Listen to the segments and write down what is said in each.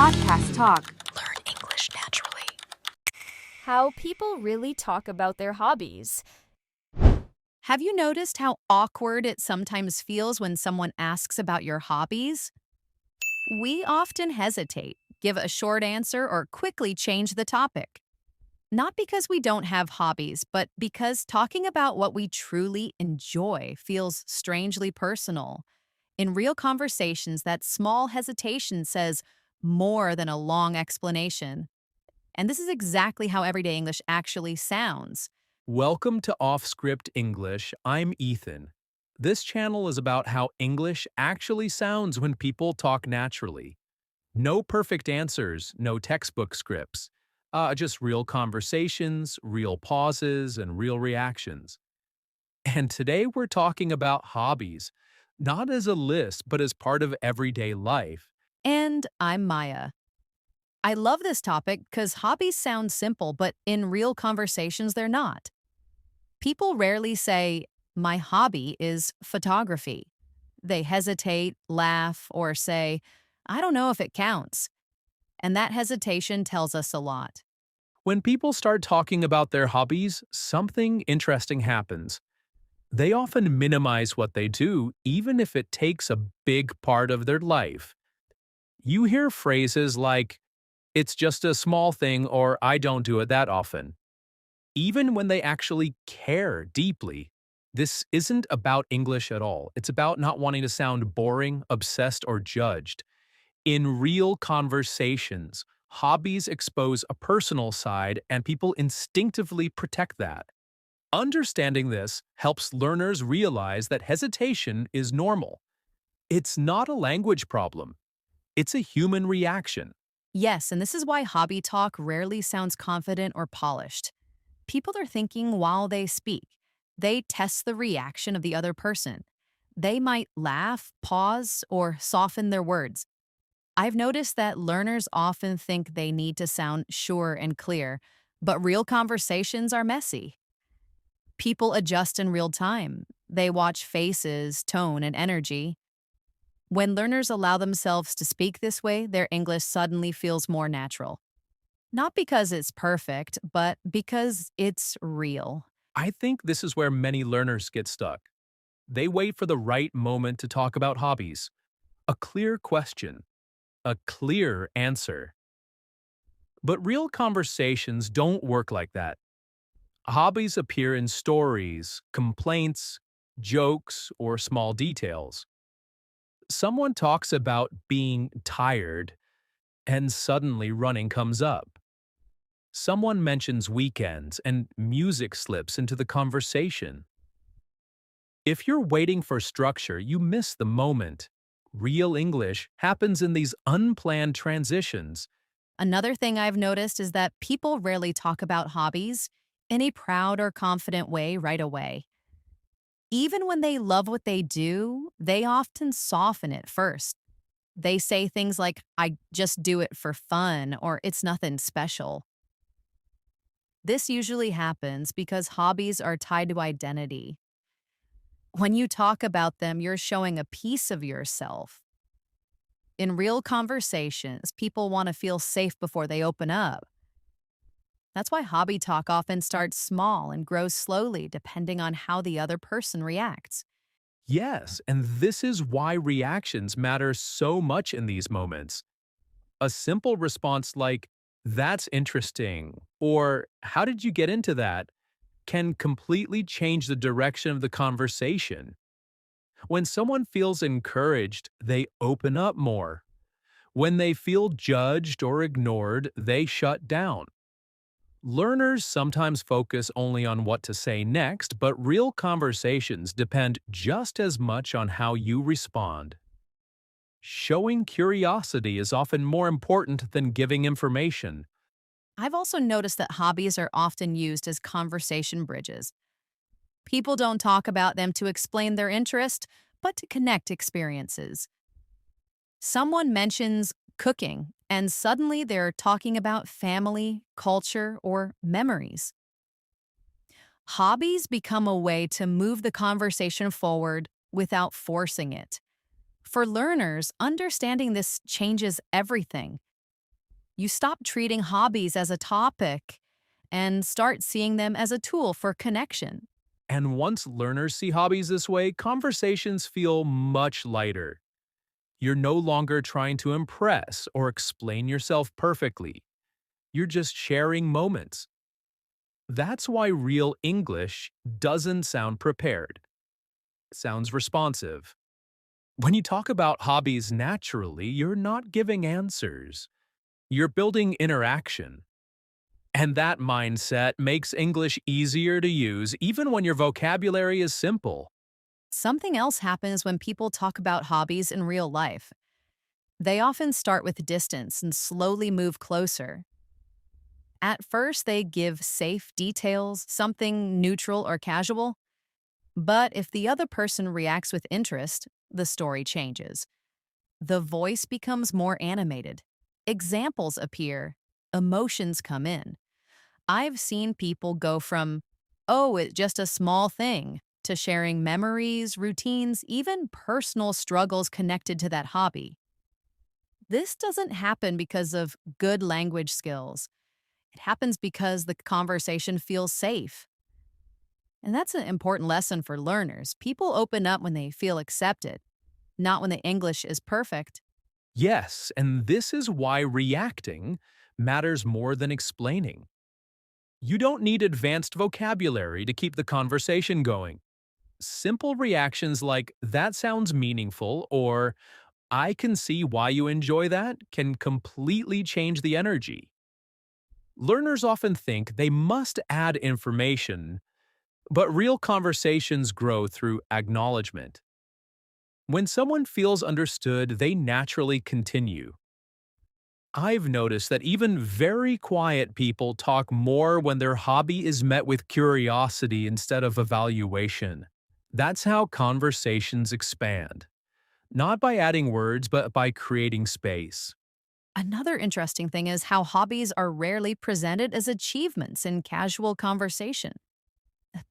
Podcast Talk. Learn English naturally. How people really talk about their hobbies. Have you noticed how awkward it sometimes feels when someone asks about your hobbies? We often hesitate, give a short answer, or quickly change the topic. Not because we don't have hobbies, but because talking about what we truly enjoy feels strangely personal. In real conversations, that small hesitation says more than a long explanation. And this is exactly how everyday English actually sounds. Welcome to Off Script English. I'm Ethan. This channel is about how English actually sounds when people talk naturally. No perfect answers, no textbook scripts. Just real conversations, real pauses, and real reactions. And today we're talking about hobbies, not as a list, but as part of everyday life. And I'm Maya. I love this topic because hobbies sound simple, but in real conversations, they're not. People rarely say, my hobby is photography. They hesitate, laugh, or say, I don't know if it counts. And that hesitation tells us a lot. When people start talking about their hobbies, something interesting happens. They often minimize what they do, even if it takes a big part of their life. You hear phrases like, it's just a small thing, or I don't do it that often. Even when they actually care deeply, this isn't about English at all. It's about not wanting to sound boring, obsessed, or judged. In real conversations, hobbies expose a personal side, and people instinctively protect that. Understanding this helps learners realize that hesitation is normal. It's not a language problem. It's a human reaction. Yes, and this is why hobby talk rarely sounds confident or polished. People are thinking while they speak. They test the reaction of the other person. They might laugh, pause, or soften their words. I've noticed that learners often think they need to sound sure and clear, but real conversations are messy. People adjust in real time. They watch faces, tone, and energy. When learners allow themselves to speak this way, their English suddenly feels more natural. Not because it's perfect, but because it's real. I think this is where many learners get stuck. They wait for the right moment to talk about hobbies. A clear question. A clear answer. But real conversations don't work like that. Hobbies appear in stories, complaints, jokes, or small details. Someone talks about being tired, and suddenly running comes up. Someone mentions weekends, and music slips into the conversation. If you're waiting for structure, you miss the moment. Real English happens in these unplanned transitions. Another thing I've noticed is that people rarely talk about hobbies in a proud or confident way right away. Even when they love what they do, they often soften it first. They say things like, I just do it for fun, or it's nothing special. This usually happens because hobbies are tied to identity. When you talk about them, you're showing a piece of yourself. In real conversations, people want to feel safe before they open up. That's why hobby talk often starts small and grows slowly depending on how the other person reacts. Yes, and this is why reactions matter so much in these moments. A simple response like, that's interesting, or how did you get into that, can completely change the direction of the conversation. When someone feels encouraged, they open up more. When they feel judged or ignored, they shut down. Learners sometimes focus only on what to say next, but real conversations depend just as much on how you respond. Showing curiosity is often more important than giving information. I've also noticed that hobbies are often used as conversation bridges. People don't talk about them to explain their interest, but to connect experiences. Someone mentions cooking, and suddenly they're talking about family, culture, or memories. Hobbies become a way to move the conversation forward without forcing it. For learners, understanding this changes everything. You stop treating hobbies as a topic and start seeing them as a tool for connection. And once learners see hobbies this way, conversations feel much lighter. You're no longer trying to impress or explain yourself perfectly. You're just sharing moments. That's why real English doesn't sound prepared. It sounds responsive. When you talk about hobbies naturally, you're not giving answers. You're building interaction. And that mindset makes English easier to use even when your vocabulary is simple. Something else happens when people talk about hobbies in real life. They often start with distance and slowly move closer. At first, they give safe details, something neutral or casual. But if the other person reacts with interest, the story changes. The voice becomes more animated. Examples appear. Emotions come in. I've seen people go from, oh, it's just a small thing, to sharing memories, routines, even personal struggles connected to that hobby. This doesn't happen because of good language skills. It happens because the conversation feels safe. And that's an important lesson for learners. People open up when they feel accepted, not when the English is perfect. Yes, and this is why reacting matters more than explaining. You don't need advanced vocabulary to keep the conversation going. Simple reactions like, that sounds meaningful, or I can see why you enjoy that, can completely change the energy. Learners often think they must add information, but real conversations grow through acknowledgement. When someone feels understood, they naturally continue. I've noticed that even very quiet people talk more when their hobby is met with curiosity instead of evaluation. That's how conversations expand, not by adding words, but by creating space. Another interesting thing is how hobbies are rarely presented as achievements in casual conversation.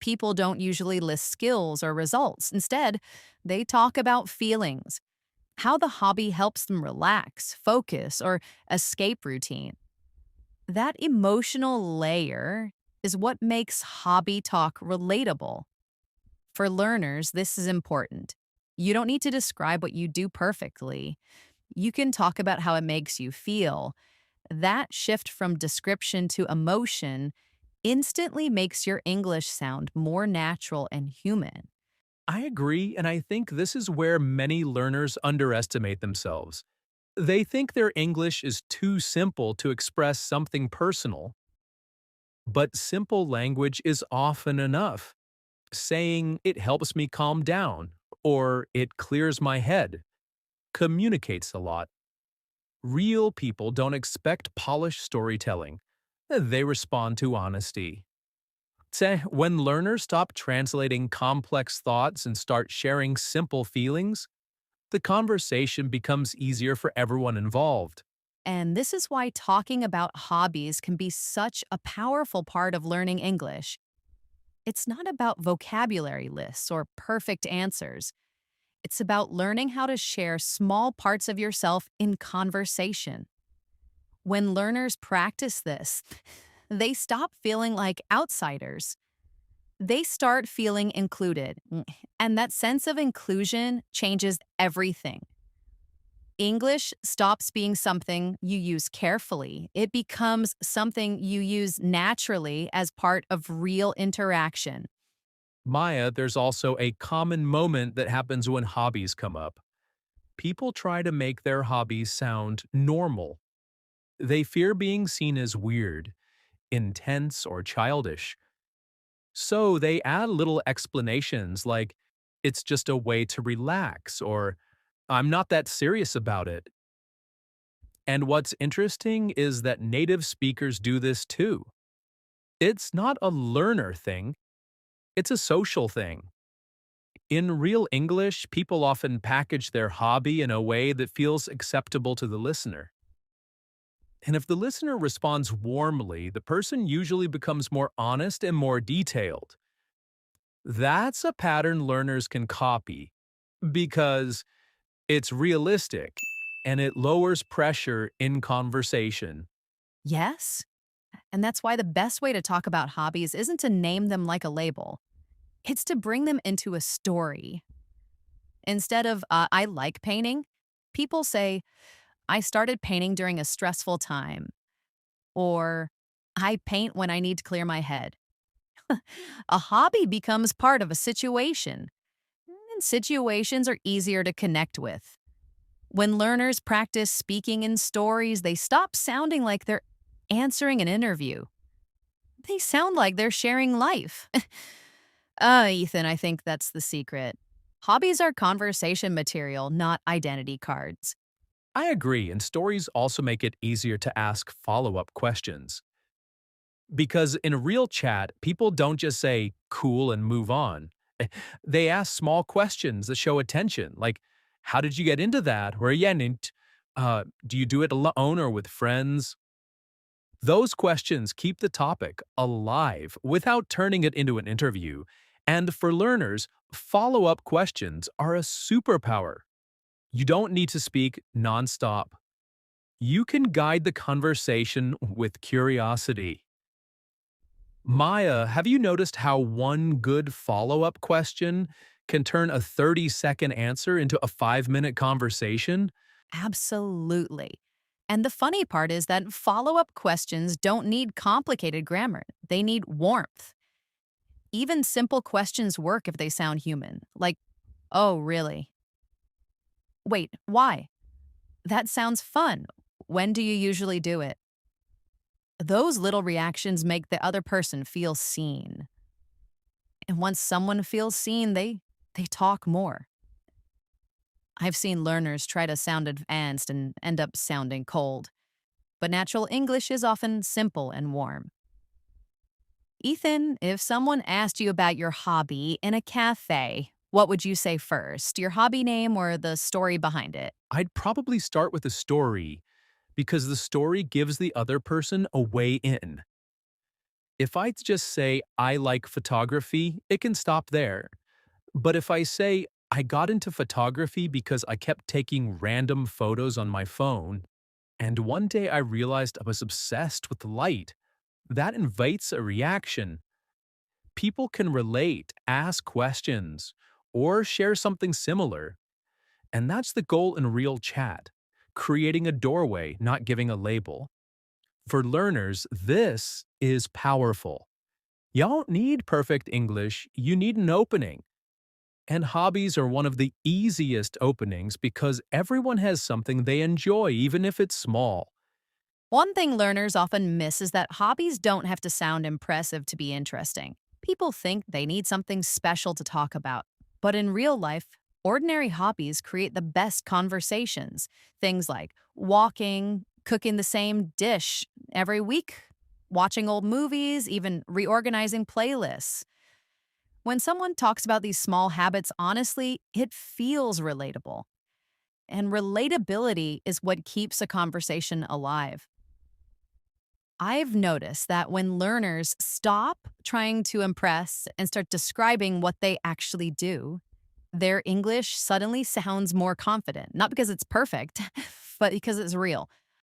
People don't usually list skills or results. Instead, they talk about feelings, how the hobby helps them relax, focus, or escape routine. That emotional layer is what makes hobby talk relatable. For learners, this is important. You don't need to describe what you do perfectly. You can talk about how it makes you feel. That shift from description to emotion instantly makes your English sound more natural and human. I agree, and I think this is where many learners underestimate themselves. They think their English is too simple to express something personal, but simple language is often enough. Saying, it helps me calm down, or it clears my head, communicates a lot. Real people don't expect polished storytelling. They respond to honesty. When learners stop translating complex thoughts and start sharing simple feelings, the conversation becomes easier for everyone involved. And this is why talking about hobbies can be such a powerful part of learning English. It's not about vocabulary lists or perfect answers. It's about learning how to share small parts of yourself in conversation. When learners practice this, they stop feeling like outsiders. They start feeling included. And that sense of inclusion changes everything. English stops being something you use carefully. It becomes something you use naturally as part of real interaction. Maya, there's also a common moment that happens when hobbies come up. People try to make their hobbies sound normal. They fear being seen as weird, intense, or childish. So they add little explanations like, it's just a way to relax, or I'm not that serious about it. And what's interesting is that native speakers do this too. It's not a learner thing, it's a social thing. In real English, people often package their hobby in a way that feels acceptable to the listener. And if the listener responds warmly, the person usually becomes more honest and more detailed. That's a pattern learners can copy because it's realistic and it lowers pressure in conversation. Yes, and that's why the best way to talk about hobbies isn't to name them like a label. It's to bring them into a story. Instead of, I like painting, people say, I started painting during a stressful time, or I paint when I need to clear my head. A hobby becomes part of a situation, and situations are easier to connect with. When learners practice speaking in stories, they stop sounding like they're answering an interview. They sound like they're sharing life. Ethan, I think that's the secret. Hobbies are conversation material, not identity cards. I agree, and stories also make it easier to ask follow-up questions. Because in a real chat, people don't just say cool and move on. They ask small questions that show attention, like, how did you get into that? Or igen, do you do it alone or with friends? Those questions keep the topic alive without turning it into an interview. And for learners, follow-up questions are a superpower. You don't need to speak nonstop. You can guide the conversation with curiosity. Maya, have you noticed how one good follow-up question can turn a 30-second answer into a 5-minute conversation? Absolutely. And the funny part is that follow up questions don't need complicated grammar, they need warmth. Even simple questions work if they sound human, like, oh, really? Wait, why? That sounds fun. When do you usually do it? Those little reactions make the other person feel seen. And once someone feels seen, they talk more. I've seen learners try to sound advanced and end up sounding cold, but natural English is often simple and warm. Ethan, if someone asked you about your hobby in a cafe, what would you say first? Your hobby name or the story behind it? I'd probably start with a story because the story gives the other person a way in. If I just say, I like photography, it can stop there. But if I say, I got into photography because I kept taking random photos on my phone, and one day I realized I was obsessed with light, that invites a reaction. People can relate, ask questions, or share something similar. And that's the goal in real chat, creating a doorway, not giving a label. For learners, this is powerful. You don't need perfect English, you need an opening. And hobbies are one of the easiest openings because everyone has something they enjoy, even if it's small. One thing learners often miss is that hobbies don't have to sound impressive to be interesting. People think they need something special to talk about. But in real life, ordinary hobbies create the best conversations. Things like walking, cooking the same dish every week, watching old movies, even reorganizing playlists. When someone talks about these small habits honestly, it feels relatable. And relatability is what keeps a conversation alive. I've noticed that when learners stop trying to impress and start describing what they actually do, their English suddenly sounds more confident. Not because it's perfect, but because it's real.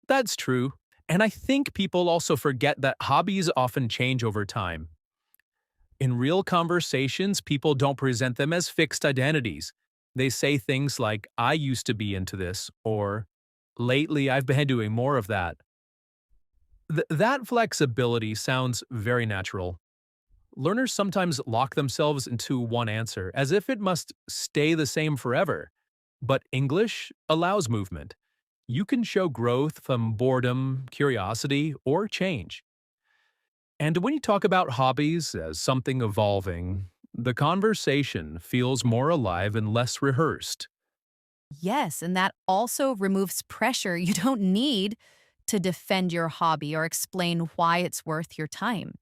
That's true. And I think people also forget that hobbies often change over time. In real conversations, people don't present them as fixed identities. They say things like, I used to be into this, or lately I've been doing more of that. That flexibility sounds very natural. Learners sometimes lock themselves into one answer, as if it must stay the same forever. But English allows movement. You can show growth from boredom, curiosity, or change. And when you talk about hobbies as something evolving, the conversation feels more alive and less rehearsed. Yes, and that also removes pressure. You don't need to defend your hobby or explain why it's worth your time.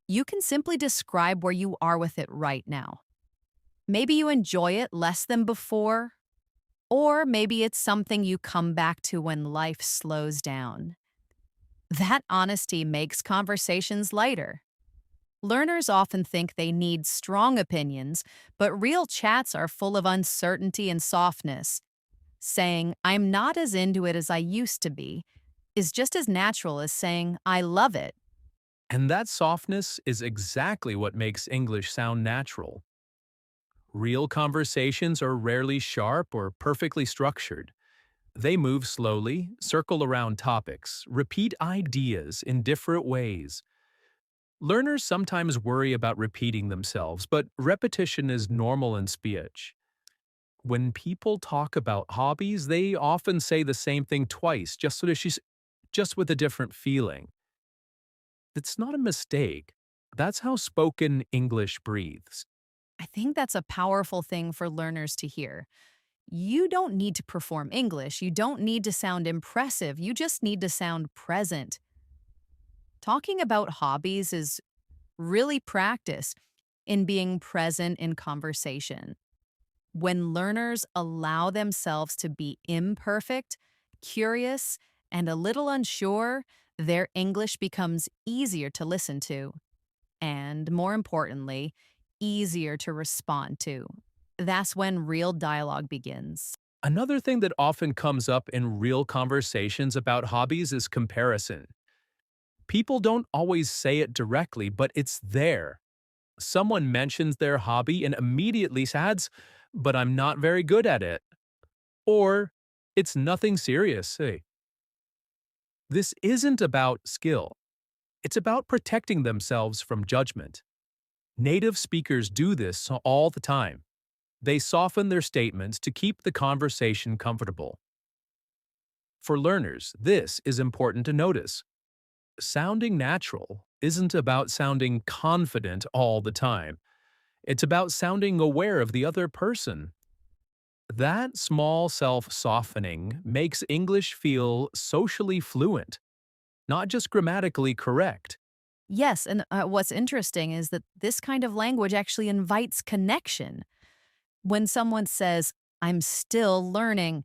You can simply describe where you are with it right now. Maybe you enjoy it less than before, or maybe it's something you come back to when life slows down. That honesty makes conversations lighter. Learners often think they need strong opinions, but real chats are full of uncertainty and softness. Saying, I'm not as into it as I used to be, is just as natural as saying, I love it. And that softness is exactly what makes English sound natural. Real conversations are rarely sharp or perfectly structured. They move slowly, circle around topics, repeat ideas in different ways. Learners sometimes worry about repeating themselves, but repetition is normal in speech. When people talk about hobbies, they often say the same thing twice, just with a different feeling. It's not a mistake. That's how spoken English breathes. I think that's a powerful thing for learners to hear. You don't need to perform English. You don't need to sound impressive. You just need to sound present. Talking about hobbies is really practice in being present in conversation. When learners allow themselves to be imperfect, curious, and a little unsure, their English becomes easier to listen to and, more importantly, easier to respond to. That's when real dialogue begins. Another thing that often comes up in real conversations about hobbies is comparison. People don't always say it directly, but it's there. Someone mentions their hobby and immediately adds, but I'm not very good at it. Or, it's nothing serious. Hey, this isn't about skill. It's about protecting themselves from judgment. Native speakers do this all the time. They soften their statements to keep the conversation comfortable. For learners, this is important to notice. Sounding natural isn't about sounding confident all the time. It's about sounding aware of the other person. That small self-softening makes English feel socially fluent, not just grammatically correct. Yes, and what's interesting is that this kind of language actually invites connection. When someone says, I'm still learning,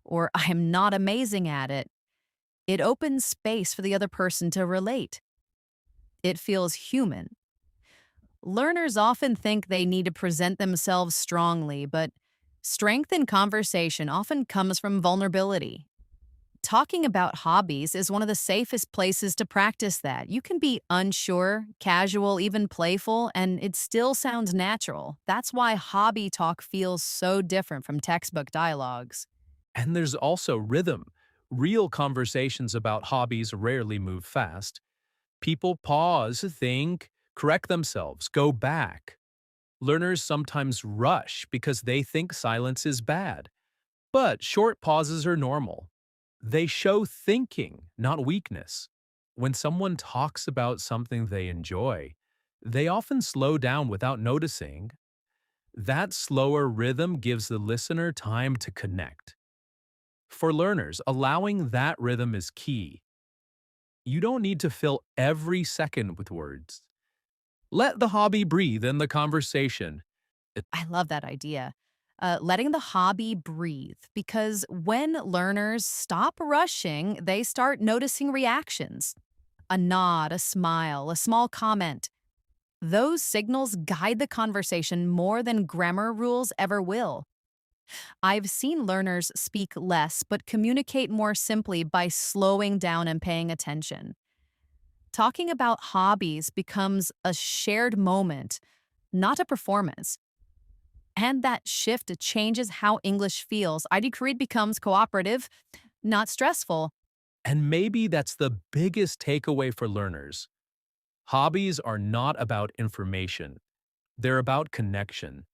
or I'm not amazing at it, it opens space for the other person to relate. It feels human. Learners often think they need to present themselves strongly, but strength in conversation often comes from vulnerability. Talking about hobbies is one of the safest places to practice that. You can be unsure, casual, even playful, and it still sounds natural. That's why hobby talk feels so different from textbook dialogues. And there's also rhythm. Real conversations about hobbies rarely move fast. People pause, think, correct themselves, go back. Learners sometimes rush because they think silence is bad. But short pauses are normal. They show thinking, not weakness. When someone talks about something they enjoy, they often slow down without noticing. That slower rhythm gives the listener time to connect. For learners, allowing that rhythm is key. You don't need to fill every second with words. Let the hobby breathe in the conversation. I love that idea. Letting the hobby breathe, because when learners stop rushing, they start noticing reactions. A nod, a smile, a small comment. Those signals guide the conversation more than grammar rules ever will. I've seen learners speak less but communicate more simply by slowing down and paying attention. Talking about hobbies becomes a shared moment, not a performance. And that shift changes how English feels. ID Creed becomes cooperative, not stressful. And maybe that's the biggest takeaway for learners. Hobbies are not about information. They're about connection.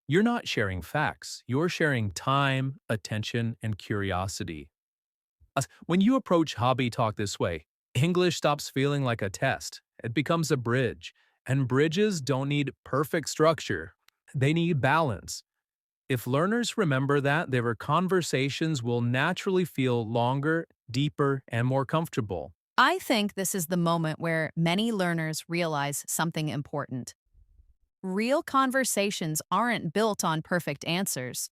You're not sharing facts. You're sharing time, attention, and curiosity. When you approach hobby talk this way, English stops feeling like a test. It becomes a bridge. And bridges don't need perfect structure. They need balance. If learners remember that, their conversations will naturally feel longer, deeper, and more comfortable. I think this is the moment where many learners realize something important. Real conversations aren't built on perfect answers.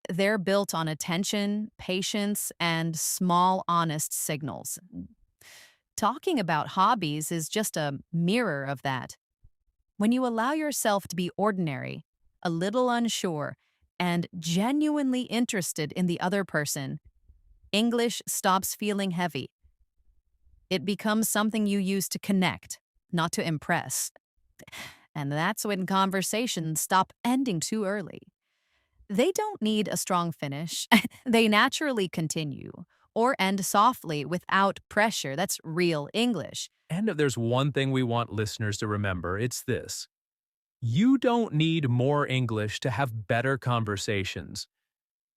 They're built on attention, patience, and small, honest signals. Talking about hobbies is just a mirror of that. When you allow yourself to be ordinary, a little unsure, and genuinely interested in the other person, English stops feeling heavy. It becomes something you use to connect, not to impress. And that's when conversations stop ending too early. They don't need a strong finish. They naturally continue or end softly without pressure. That's real English. And if there's one thing we want listeners to remember, it's this. You don't need more English to have better conversations.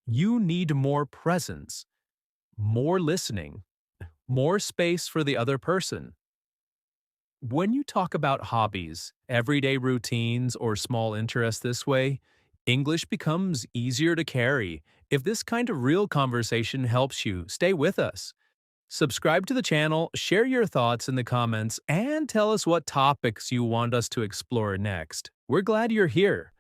You need more presence, more listening, more space for the other person. When you talk about hobbies, everyday routines, or small interests this way, English becomes easier to carry. If this kind of real conversation helps you, stay with us. Subscribe to the channel, share your thoughts in the comments, and tell us what topics you want us to explore next. We're glad you're here.